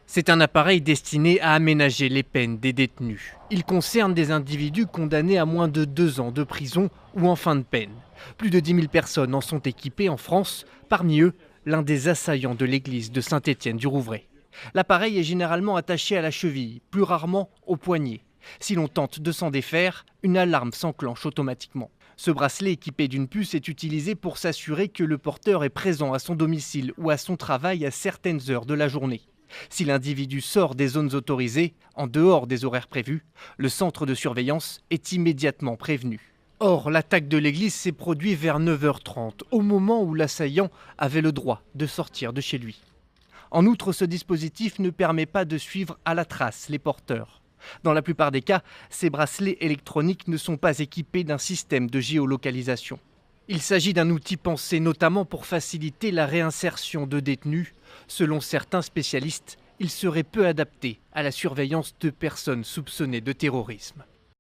C'est un appareil destiné à aménager les peines des détenus. Il concerne des individus condamnés à moins de 2 ans de prison ou en fin de peine. Plus de 10 000 personnes en sont équipées en France, parmi eux l'un des assaillants de l'église de Saint-Étienne-du-Rouvray. L'appareil est généralement attaché à la cheville, plus rarement au poignet. Si l'on tente de s'en défaire, une alarme s'enclenche automatiquement. Ce bracelet équipé d'une puce est utilisé pour s'assurer que le porteur est présent à son domicile ou à son travail à certaines heures de la journée. Si l'individu sort des zones autorisées, en dehors des horaires prévus, le centre de surveillance est immédiatement prévenu. Or, l'attaque de l'église s'est produite vers 9h30, au moment où l'assaillant avait le droit de sortir de chez lui. En outre, ce dispositif ne permet pas de suivre à la trace les porteurs. Dans la plupart des cas, ces bracelets électroniques ne sont pas équipés d'un système de géolocalisation. Il s'agit d'un outil pensé notamment pour faciliter la réinsertion de détenus. Selon certains spécialistes, il serait peu adapté à la surveillance de personnes soupçonnées de terrorisme.